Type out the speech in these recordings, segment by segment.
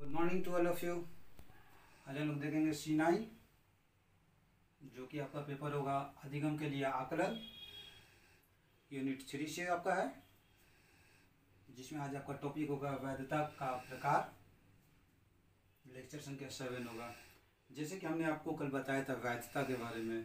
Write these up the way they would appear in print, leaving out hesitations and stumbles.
Good morning to all of you. आज हम लोग देखेंगे C9 जो कि आपका पेपर होगा अधिगम के लिए आकलन यूनिट 3 से आपका है, जिसमें आज आपका टॉपिक होगा वैधता का प्रकार। लेक्चर संख्या 7 होगा। जैसे कि हमने आपको कल बताया था वैधता के बारे में।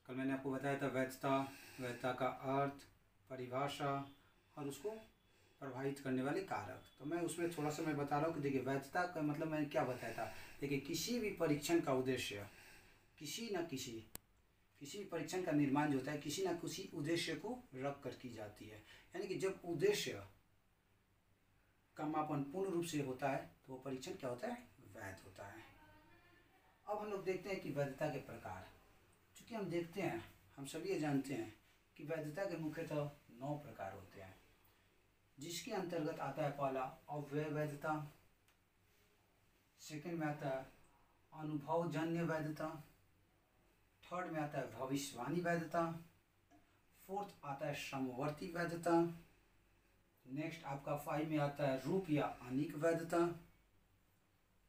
कल मैंने आपको बताया था वैधता का अर्थ, परिभाषा और उसको प्रभावित करने वाले कारक। तो मैं उसमें थोड़ा सा मैं बता रहा हूँ कि देखिए वैधता का मतलब मैंने क्या बताया था। देखिए किसी भी परीक्षण का उद्देश्य किसी भी परीक्षण का निर्माण जो होता है किसी न किसी उद्देश्य को रख कर की जाती है। यानी कि जब उद्देश्य का मापन पूर्ण रूप से होता है तो वो परीक्षण क्या होता है, वैध होता है। अब हम लोग देखते हैं कि वैधता के प्रकार। चूँकि हम देखते हैं, हम सभी ये जानते हैं कि वैधता के मुख्यतः 9 प्रकार होते हैं, जिसके अंतर्गत आता है पहला अव्यय वैधता, सेकंड में आता है अनुभवजन्य वैधता, थर्ड में आता है भविष्यवाणी वैधता, फोर्थ आता है समवर्ती वैधता, नेक्स्ट आपका 5 में आता है रूप या अनिक वैधता,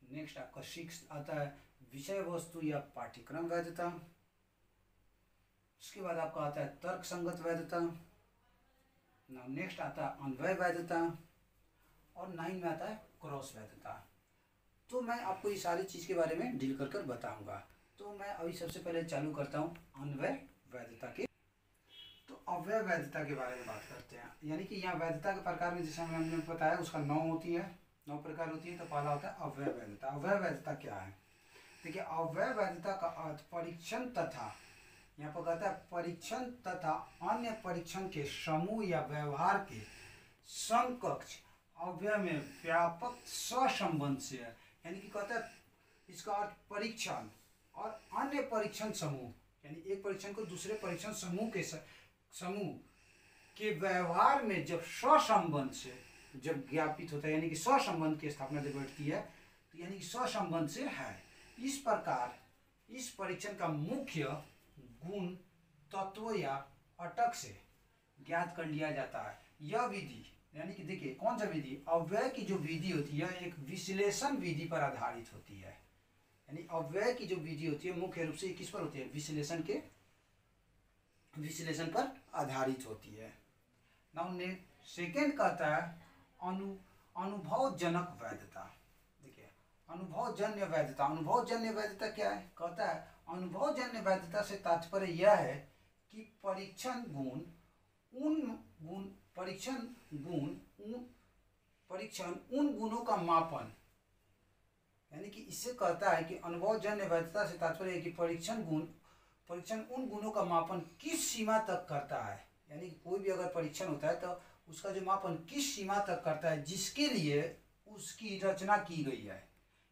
नेक्स्ट आपका 6 आता है विषय वस्तु या पाठ्यक्रम वैधता, उसके बाद आपका आता है तर्क संगत वैधता, नेक्स्ट आता है अन्वय वैधता और 9 में आता है क्रॉस वैधता। तो मैं आपको ये सारी चीज़ के बारे में डील कर बताऊंगा। तो मैं अभी सबसे पहले चालू करता हूँ अन्वय वैधता के। तो अव्यय वैधता के बारे में बात करते हैं। यानी कि यहाँ वैधता के प्रकार में जैसे हमने बताया उसका 9 होती है, 9 प्रकार होती है। तो पहला होता है अव्यय वैधता। अव्यय वैधता क्या है? देखिए अव्यय वैधता का अर्थ परीक्षण तथा, यहाँ पर कहता है परीक्षण तथा अन्य परीक्षण के समूह या व्यवहार के समकक्ष अव्यय में व्यापक सहसंबंध से है। यानी कि कहता है इसका अर्थ परीक्षण और अन्य परीक्षण समूह, यानी एक परीक्षण को दूसरे परीक्षण समूह के व्यवहार में जब सहसंबंध से जब ज्ञापित होता है, यानी कि सहसंबंध की स्थापना जब बैठती है तो यानी कि सहसंबंध से है। इस प्रकार इस परीक्षण का मुख्य गुण तत्व या अटक से ज्ञात कर लिया जाता है। यह विधि यानी कि देखिए कौन सा विधि, अव्यय की जो विधि होती है एक विश्लेषण विधि पर आधारित होती है। यानी अव्यय की जो विधि होती है मुख्य रूप से किस पर होती है, विश्लेषण पर आधारित होती है। नाउ सेकेंड कहता है अनुभवजनक वैधता। देखिए अनुभवजन्य वैधता। अनुभवजन्य वैधता क्या है? कहता है अनुभवजन्य वैधता से तात्पर्य यह है कि परीक्षण उन गुणों का मापन, यानी कि इससे कहता है कि अनुभवजन्य वैधता से तात्पर्य है कि परीक्षण उन गुणों का मापन किस सीमा तक करता है। यानी कि कोई भी अगर परीक्षण होता है तो उसका जो मापन किस सीमा तक करता है जिसके लिए उसकी रचना की गई है।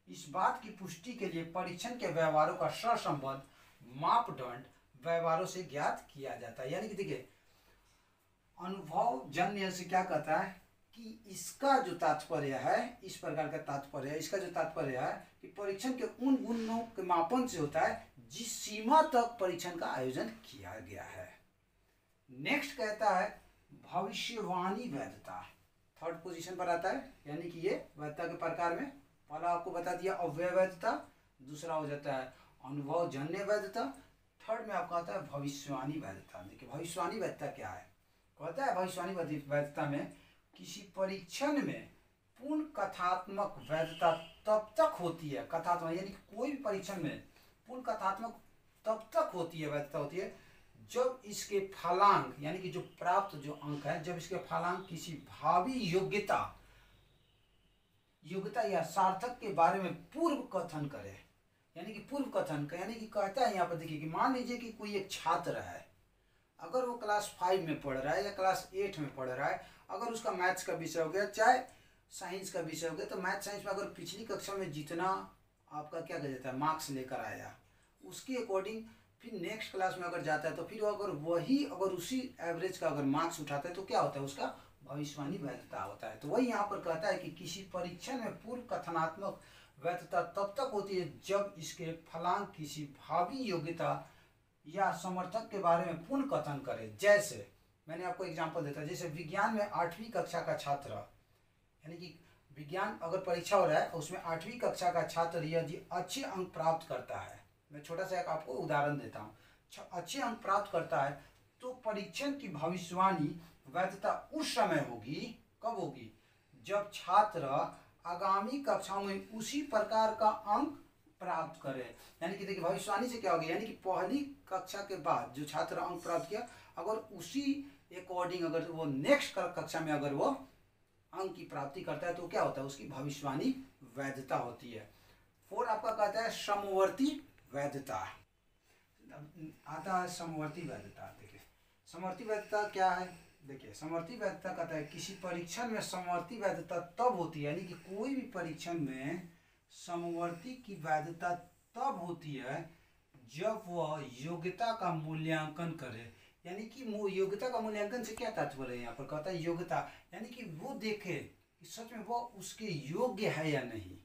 इस बात की पुष्टि के लिए परीक्षण के व्यवहारों का सहसंबंध मापदंड व्यवहारों से ज्ञात किया जाता है। यानी कि देखिए अनुभवजन्य से क्या कहता है कि इसका जो तात्पर्य है, इस प्रकार का तात्पर्य है, इसका जो तात्पर्य है कि परीक्षण के उन गुणों के मापन से होता है जिस सीमा तक परीक्षण का आयोजन किया गया है। नेक्स्ट कहता है भविष्यवाणी वैधता। थर्ड पोजीशन पर आता है। यानी कि ये वैधता के प्रकार में पहला आपको बता दिया अव्यय वैधता, दूसरा हो जाता है अनुभवजन्य वैधता, थर्ड में आपका आता है भविष्यवाणी वैधता। देखिए भविष्यवाणी वैधता क्या है? कहता है भविष्यवाणी वैधता में किसी परीक्षण में पूर्ण कथात्मक वैधता तब तक होती है, कथात्मक यानी कोई भी परीक्षण में पूर्ण कथात्मक तब तक होती है, वैधता होती है जब इसके फलांक यानी कि जो प्राप्त जो अंक है, जब इसके फलांक किसी भावी योग्यता या सार्थक के बारे में पूर्व कथन करे। यानी कि पूर्व कथन का यानी कि कहता है यहाँ पर देखिए कि मान लीजिए कि कोई एक छात्र है, अगर वो क्लास 5 में पढ़ रहा है या क्लास 8 में पढ़ रहा है, अगर उसका मैथ्स का विषय हो गया चाहे साइंस का विषय हो गया, तो मैथ साइंस में अगर पिछली कक्षा में जितना आपका क्या कहा जाता है मार्क्स लेकर आया उसके अकॉर्डिंग फिर नेक्स्ट क्लास में अगर जाता है तो फिर अगर उसी एवरेज का अगर मार्क्स उठाता है तो क्या होता है, उसका भविष्यवाणी वैधता होता है। तो वही यहाँ पर कहता है कि किसी परीक्षण में पूर्व कथनात्मक वैधता तब तक होती है जब इसके फलांक किसी भावी योग्यता या समर्थक के बारे में पूर्ण कथन करे। जैसे मैंने आपको एग्जांपल देता, जैसे विज्ञान में 8वीं कक्षा का छात्र यानी कि विज्ञान अगर परीक्षा हो रहा है उसमें 8वीं कक्षा का छात्र यदि अच्छे अंक प्राप्त करता है, मैं छोटा सा एक आपको उदाहरण देता हूँ, अच्छे अंक प्राप्त करता है तो परीक्षण की भविष्यवाणी वैधता उस समय होगी, कब होगी, जब छात्र आगामी कक्षाओं में उसी प्रकार का अंक प्राप्त करे। यानी कि देखिए भविष्यवाणी से क्या होगी, यानी कि पहली कक्षा के बाद जो छात्र अंक प्राप्त किया अगर उसी अकॉर्डिंग अगर वो नेक्स्ट कक्षा में अगर वो अंक की प्राप्ति करता है तो क्या होता है, उसकी भविष्यवाणी वैधता होती है। 4 आपका कहता है समवर्ती वैधता, आता है समवर्ती वैधता। देखिए समवर्ती वैधता क्या है, देखिए समवर्ती वैधता कहता है किसी परीक्षण में समवर्ती वैधता तब होती है, यानी कि कोई भी परीक्षण में समवर्ती की वैधता तब होती है जब वह योग्यता का मूल्यांकन करे। यानी कि योग्यता का मूल्यांकन से क्या तात्पर्य है, यहाँ पर कहता है योग्यता, यानी कि वो देखे कि सच में वो उसके योग्य है या नहीं।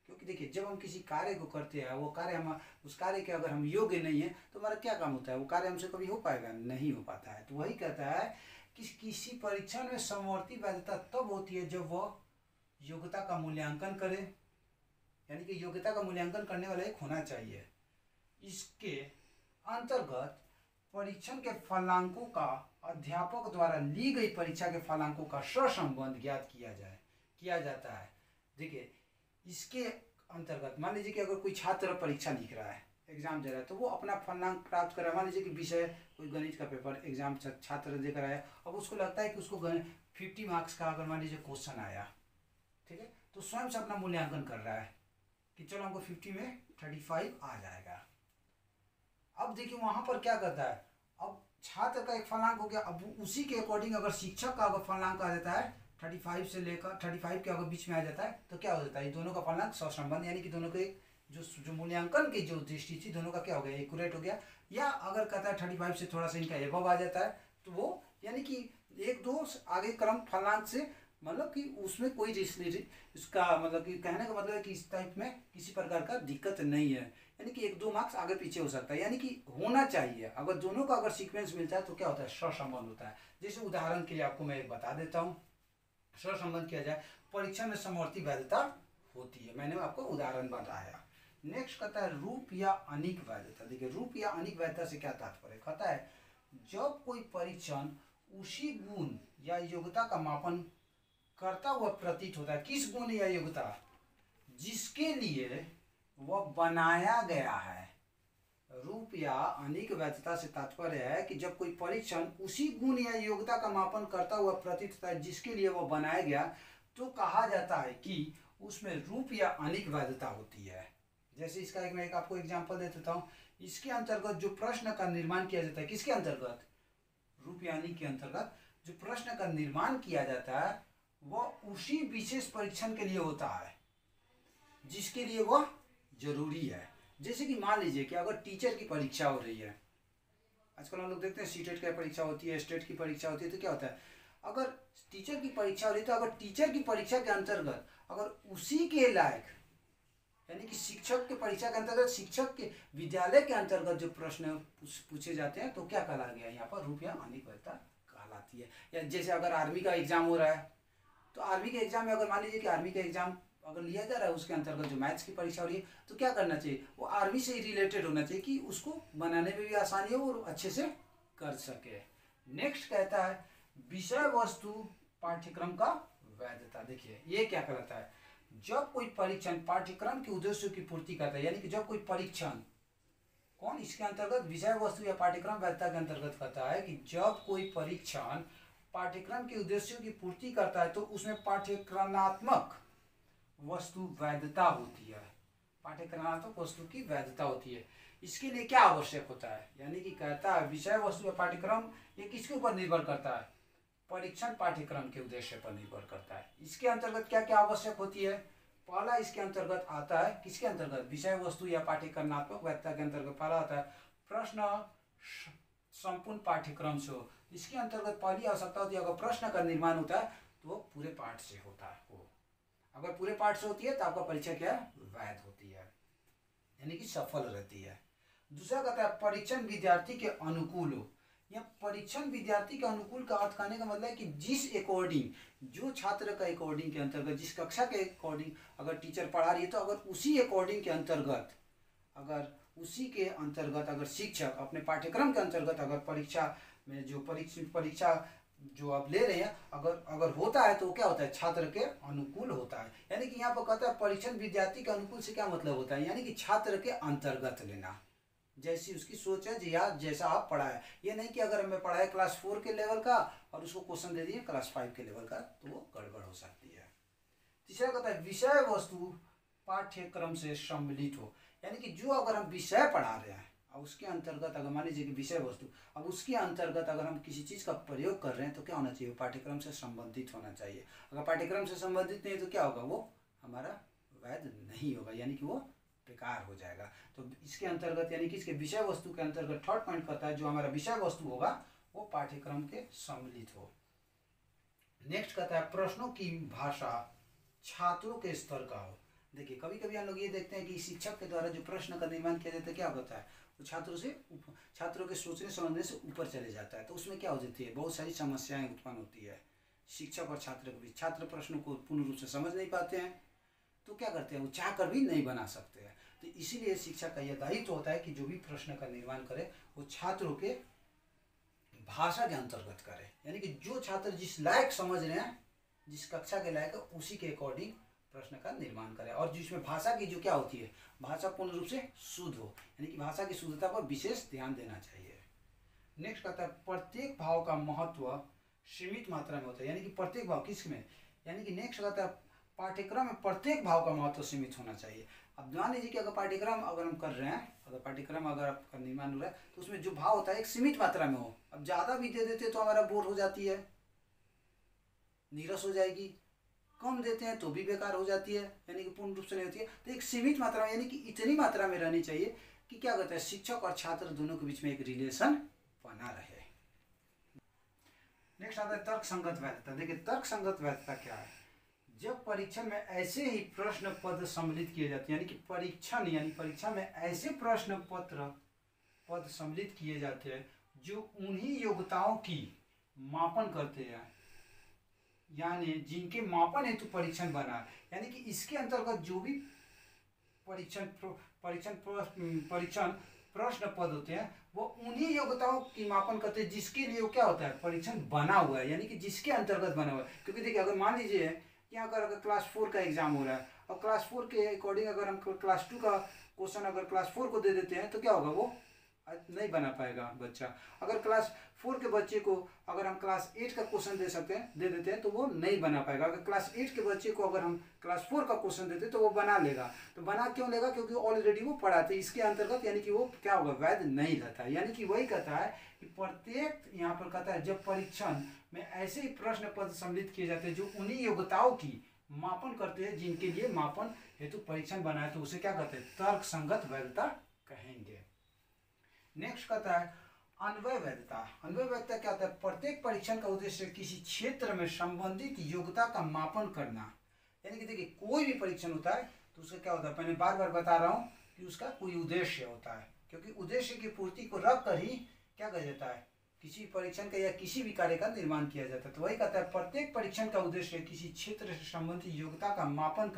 क्योंकि देखिए जब हम किसी कार्य को करते हैं वो कार्य हम उस कार्य के अगर हम योग्य नहीं है तो हमारा क्या काम होता है, वो कार्य हमसे कभी हो पाएगा, नहीं हो पाता है। तो वही कहता है कि किसी परीक्षण में समवर्ती वैधता तब होती है जब वह योग्यता का मूल्यांकन करे, यानी कि योग्यता का मूल्यांकन करने वाला एक होना चाहिए। इसके अंतर्गत परीक्षण के फलांकों का अध्यापक द्वारा ली गई परीक्षा के फलांकों का सहसंबंध ज्ञात किया जाता है। देखिए इसके अंतर्गत मान लीजिए कि अगर कोई छात्र परीक्षा लिख रहा है, एग्जाम दे रहा है, तो वो अपना फलांक प्राप्त कर रहा है। मान लीजिए कि विषय कोई गणित का पेपर एग्जाम छात्र दे कर आया, अब उसको लगता है कि उसको 50 मार्क्स का अगर मान लीजिए क्वेश्चन आया, ठीक है, तो स्वयं से अपना मूल्यांकन कर रहा है कि चलो हमको 50 में 35 आ जाएगा। अब देखिए वहां पर क्या करता है, अब छात्र का एक फलांक हो गया, अब उसी के अकॉर्डिंग अगर शिक्षक का अगर फलांक आ जाता है 35 से लेकर 35 के अगर बीच में आ जाता है तो क्या हो जाता है, दोनों का फलांक सहसंबंध, यानी कि दोनों के जो मूल्यांकन की जो दृष्टि थी दोनों का क्या हो गया, एक्यूरेट हो गया। या अगर कहता है 35 से थोड़ा सा इनका एबव आ जाता है तो वो यानी कि 1-2 आगे क्रम फलांक से मतलब कि उसमें कोई इसका मतलब कि कहने का मतलब है कि इस टाइप में किसी प्रकार का दिक्कत नहीं है, यानी कि 1-2 मार्क्स आगे पीछे हो सकता है, यानी कि होना चाहिए। अगर दोनों का अगर सीक्वेंस मिलता है तो क्या होता है, सहसंबंध होता है। जैसे उदाहरण के लिए आपको मैं एक बता देता हूँ, सहसंबंध किया जाए परीक्षा में समवर्ती वैधता होती है, मैंने आपको उदाहरण बताया। नेक्स्ट कहता है रूप या अनिक वैधता। देखिए रूप या अनिक वैधता से क्या तात्पर्य, कहता है जब कोई परीक्षण उसी गुण या योग्यता का मापन करता हुआ प्रतीत होता है, किस गुण या योग्यता जिसके लिए वह बनाया गया है। रूप या अनिक वैधता से तात्पर्य है कि जब कोई परीक्षण उसी गुण या योग्यता का मापन करता हुआ प्रतीत होता है जिसके लिए वह बनाया गया, तो कहा जाता है कि उसमें रूप या अनिक वैधता होती है। जैसे इसका मैं एक आपको एग्जांपल दे देता हूँ। इसके अंतर्गत जो प्रश्न का निर्माण किया जाता है, किसके अंतर्गत, रूप या अनिक के अंतर्गत जो प्रश्न का निर्माण किया जाता है वह उसी विशेष परीक्षण के लिए होता है जिसके लिए वह जरूरी है। जैसे कि मान लीजिए कि अगर टीचर की परीक्षा हो रही है, आजकल हम लोग देखते हैं सीटेट की परीक्षा होती है, स्टेट की परीक्षा होती है, तो क्या होता है, अगर टीचर की परीक्षा हो रही है तो अगर टीचर की परीक्षा के अंतर्गत अगर उसी के लायक यानी कि शिक्षक के परीक्षा के अंतर्गत शिक्षक के विद्यालय के अंतर्गत जो प्रश्न पूछे जाते हैं तो क्या कहला गया यहाँ पर, रूप या अनिक वैधता कहलाती है। या जैसे अगर आर्मी का एग्जाम हो रहा है तो आर्मी के एग्जाम में अगर मान लीजिए कि आर्मी का एग्जाम अगर लिया जा रहा है उसके अंतर्गत जो मैथ्स की परीक्षा हो रही है तो क्या करना चाहिए, वो आर्मी से ही रिलेटेड होना चाहिए कि उसको बनाने में भी आसानी हो और अच्छे से कर सके। नेक्स्ट कहता है विषय वस्तु पाठ्यक्रम का वैधता। देखिए ये क्या कहता है, जब कोई परीक्षण पाठ्यक्रम के उद्देश्यों की पूर्ति करता है, यानी कि जब कोई परीक्षण कौन इसके अंतर्गत विषय वस्तु या पाठ्यक्रम वैधता के अंतर्गत कहता है कि जब कोई परीक्षण पाठ्यक्रम के उद्देश्यों की पूर्ति करता है तो उसमें पाठ्यक्रमात्मक वस्तु वैधता होती है, पाठ्यक्रमात्मक वस्तु की वैधता होती है। इसके लिए क्या आवश्यक होता है, यानी कि कहता है विषय वस्तु या पाठ्यक्रम ये किसके ऊपर निर्भर करता है, परीक्षण पाठ्यक्रम के उद्देश्य पर निर्भर करता है। इसके अंतर्गत क्या क्या आवश्यक होती है, पहला इसके अंतर्गत आता है, किसके अंतर्गत, विषय वस्तु या पाठ्यक्रमात्मक वैधता के अंतर्गत पहला आता है प्रश्न संपूर्ण पाठ्यक्रम से हो। इसके अंतर्गत पहली आवश्यकता होती है अगर प्रश्न का निर्माण होता है तो वो पूरे पाठ से होता है, वो अगर पूरे पाठ से होती है तो आपका परीक्षा क्या वैध होती है, यानी कि सफल रहती है। दूसरा कहता है परीक्षण विद्यार्थी के अनुकूल हो, यहाँ परीक्षण विद्यार्थी के अनुकूल का अर्थ करने का मतलब है कि जिस अकॉर्डिंग, जो छात्र का अकॉर्डिंग के अंतर्गत, जिस कक्षा के अकॉर्डिंग अगर टीचर पढ़ा रही है तो अगर उसी अकॉर्डिंग के अंतर्गत, अगर उसी के अंतर्गत अगर शिक्षक अपने पाठ्यक्रम के अंतर्गत अगर परीक्षा में जो परीक्षा जो आप ले रहे हैं अगर होता है तो क्या होता है, छात्र के अनुकूल होता है। यानी कि यहाँ पर कहता है परीक्षण विद्यार्थी के अनुकूल से क्या मतलब होता है, यानी कि छात्र के अंतर्गत लेना, जैसी उसकी सोच है या जैसा आप पढ़ाए। ये नहीं कि अगर हमें पढ़ाए क्लास 4 के लेवल का और उसको क्वेश्चन दे दिए क्लास 5 के लेवल का, तो वो गड़बड़ हो सकती है। तीसरा कहता है विषय वस्तु पाठ्यक्रम से सम्मिलित हो, यानी कि जो अगर हम विषय पढ़ा रहे हैं और उसके अंतर्गत अगर मान लीजिए कि विषय वस्तु, अब उसके अंतर्गत अगर हम किसी चीज़ का प्रयोग कर रहे हैं तो क्या होना चाहिए, पाठ्यक्रम से संबंधित होना चाहिए। अगर पाठ्यक्रम से संबंधित नहीं तो क्या होगा, वो हमारा वैध नहीं होगा, यानी कि वो बेकार हो जाएगा। तो इसके अंतर्गत यानी कि इसके विषय वस्तु के अंतर्गत थर्ड पॉइंट कहता है जो हमारा विषय वस्तु होगा वो पाठ्यक्रम के सम्मिलित हो। नेक्स्ट कहता है प्रश्नों की भाषा छात्रों के स्तर का हो। देखिए कभी कभी हम लोग ये देखते हैं कि शिक्षक के द्वारा जो प्रश्न का निर्माण किया जाता है क्या होता है, वो छात्रों के सोचने समझने से ऊपर चले जाता है। तो उसमें क्या हो जाती है, बहुत सारी समस्याएं उत्पन्न होती है शिक्षक और छात्र के बीच। छात्र प्रश्नों को पूर्ण रूप से समझ नहीं पाते हैं तो क्या करते हैं, वो चाह कर भी नहीं बना सकते हैं। तो इसीलिए शिक्षक का यह दायित्व होता है कि जो भी प्रश्न का निर्माण करे वो छात्रों के भाषा के अंतर्गत करे, यानी कि जो छात्र जिस लायक समझ रहे हैं, जिस कक्षा के लायक है, उसी के अकॉर्डिंग प्रश्न का निर्माण करें। और जिसमें भाषा की जो क्या होती है, भाषा पूर्ण रूप से शुद्ध हो, यानी कि भाषा की शुद्धता पर विशेष ध्यान देना चाहिए। नेक्स्ट कहता है प्रत्येक भाव का महत्व सीमित मात्रा में होता है, यानी कि प्रत्येक भाव किसमें, यानी कि नेक्स्ट कहता है पाठ्यक्रम में प्रत्येक भाव का महत्व सीमित होना चाहिए। अब मान लीजिए कि अगर पाठ्यक्रम अगर हम कर रहे हैं, अगर पाठ्यक्रम अगर आपका निर्माण हो रहा है तो उसमें जो भाव होता है एक सीमित मात्रा में हो। अब ज़्यादा भी दे देते तो हमारा बोर हो जाती है, नीरस हो जाएगी, कम देते हैं तो भी बेकार हो जाती है, यानी कि पूर्ण रूप से नहीं होती है। तो एक सीमित मात्रा में, यानी कि इतनी मात्रा में रहनी चाहिए कि क्या कहते हैं शिक्षक और छात्र दोनों के बीच में एक रिलेशन बना रहे। नेक्स्ट आता है तर्क संगत वैधता। देखिए तर्क संगत वैधता क्या है, जब परीक्षण में ऐसे ही प्रश्न पद सम्मिलित किए जाते हैं, यानी कि परीक्षा में ऐसे प्रश्न पद सम्मिलित किए जाते हैं जो उन्हीं योग्यताओं की मापन करते हैं, यानी जिनके मापन हेतु परीक्षण बना, यानी कि इसके अंतर्गत जो भी परीक्षण प्रश्न पद होते हैं वो उन्हीं योग्यताओं की मापन करते हैं जिसके लिए वो क्या होता है, परीक्षण बना हुआ है, यानी कि जिसके अंतर्गत बना हुआ है। क्योंकि देखिए अगर मान लीजिए कि अगर क्लास 4 का एग्जाम हो रहा है और क्लास 4 के अकॉर्डिंग अगर हम क्लास 2 का क्वेश्चन अगर क्लास 4 को दे देते हैं तो क्या होगा, वो नहीं बना पाएगा बच्चा। अगर क्लास 4 के बच्चे को अगर हम क्लास 8 का क्वेश्चन दे देते हैं तो वो नहीं बना पाएगा। अगर क्लास 8 के बच्चे को अगर हम क्लास 4 का क्वेश्चन देते हैं तो वो बना लेगा। तो बना क्यों लेगा, क्योंकि ऑलरेडी वो पढ़ाते इसके अंतर्गत, यानी कि वो क्या होगा, वैध नहीं रहता है। यानी कि वही कहता है कि प्रत्येक, यहाँ पर कहता है जब परीक्षण में ऐसे ही प्रश्न पद सम्मिलित किए जाते हैं जो उन्हीं योग्यताओं की मापन करते हैं जिनके लिए मापन हेतु परीक्षण बनाए, तो उसे क्या कहते हैं, तर्क संगत वैधता कहेंगे। नेक्स्ट कहता है अन्वय वैधता। अन्वय वैधता क्या होता है, प्रत्येक परीक्षण का उद्देश्य किसी क्षेत्र में संबंधित योग्यता का मापन करना। यानी कि देखिए कोई भी परीक्षण होता है तो उसका क्या होता है, मैंने बार बार बता रहा हूँ कि उसका कोई उद्देश्य होता है, क्योंकि उद्देश्य की पूर्ति को रख कर ही क्या कहा जाता है, किसी परीक्षण का या किसी भी कार्य का निर्माण किया जाता है। तो वही कहता है प्रत्येक परीक्षण का उद्देश्य किसी क्षेत्र से संबंधित योग्यता का मापन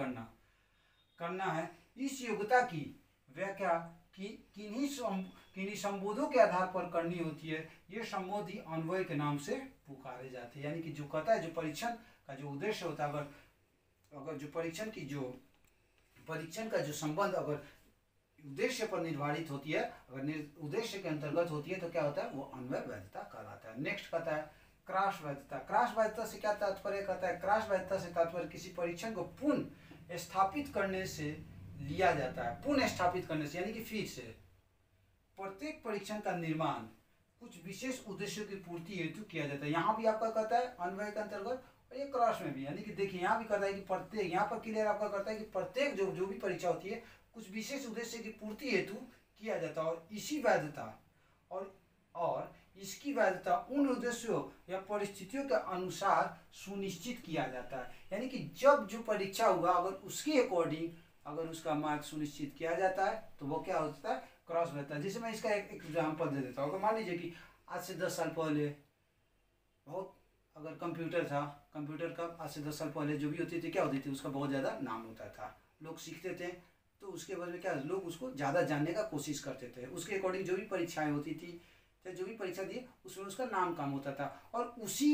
करना है। इस योग्यता की व्याख्या किन्हीं संबोधों के आधार पर करनी होती है। ये संबोधि अन्वय के नाम से पुकारे जाते हैं। यानी कि जो कहता है जो परीक्षण का जो उद्देश्य होता है, अगर जो परीक्षण का जो संबंध अगर उद्देश्य पर निर्धारित होती है, अगर उद्देश्य के अंतर्गत होती है तो क्या होता है, वो अन्वय वैधता कहलाता है। नेक्स्ट कहता है क्रॉस वैधता। क्रॉस वैधता से क्या तात्पर्य, कहता है क्रॉस वैधता से तात्पर्य किसी परीक्षण को पुनः स्थापित करने से लिया जाता है। पुनः स्थापित करने से यानी कि फिर से। प्रत्येक परीक्षण का निर्माण कुछ विशेष उद्देश्यों की पूर्ति हेतु किया जाता है। यहाँ भी आपका कहता है अन्वय के अंतर्गत, और ये क्रॉस में भी, यानी कि देखिए यहाँ भी कहता है कि प्रत्येक, यहाँ पर क्लियर आपका करता है कि प्रत्येक जो भी परीक्षा होती है कुछ विशेष उद्देश्य की पूर्ति हेतु किया जाता है, और इसी वैधता और इसकी वैधता उन उद्देश्यों या परिस्थितियों के अनुसार सुनिश्चित किया जाता है। यानी कि जब जो परीक्षा हुआ अगर उसके अकॉर्डिंग अगर उसका मार्क सुनिश्चित किया जाता है तो वो क्या होता है, क्रॉस वैधता। जैसे मैं इसका एक एग्जाम्पल दे देता हूँ। अगर मान लीजिए कि आज से 10 साल पहले बहुत, अगर कंप्यूटर था, कंप्यूटर का आज से 10 साल पहले जो भी होती थी क्या होती थी, उसका बहुत ज़्यादा नाम होता था, लोग सीखते थे, तो उसके बाद में क्या लोग उसको ज़्यादा जानने का कोशिश करते थे, उसके अकॉर्डिंग जो भी परीक्षाएं होती थी, तो जो भी परीक्षा दी उसमें उसका नाम कम होता था। और उसी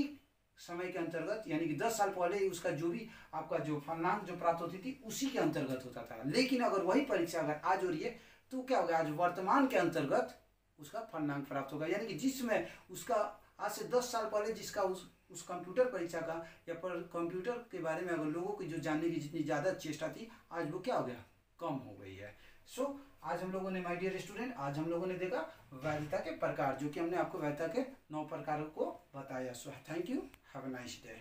समय के अंतर्गत यानी कि 10 साल पहले उसका जो भी आपका जो फलनांक जो प्राप्त होती थी उसी के अंतर्गत होता था। लेकिन अगर वही परीक्षा अगर आज हो रही है तो क्या होगा, आज वर्तमान के अंतर्गत उसका फलनांक प्राप्त होगा। यानी कि जिसमें उसका आज से 10 साल पहले जिसका उस कंप्यूटर परीक्षा का या पर कंप्यूटर के बारे में अगर लोगों की जो जानने की जितनी ज़्यादा चेष्टा थी, आज वो क्या हो गया, कम हो गई है। सो आज हम लोगों ने माय डियर स्टूडेंट, आज हम लोगों ने देखा वैधता के प्रकार, जो कि हमने आपको वैधता के 9 प्रकारों को बताया। So thank you, have a nice day.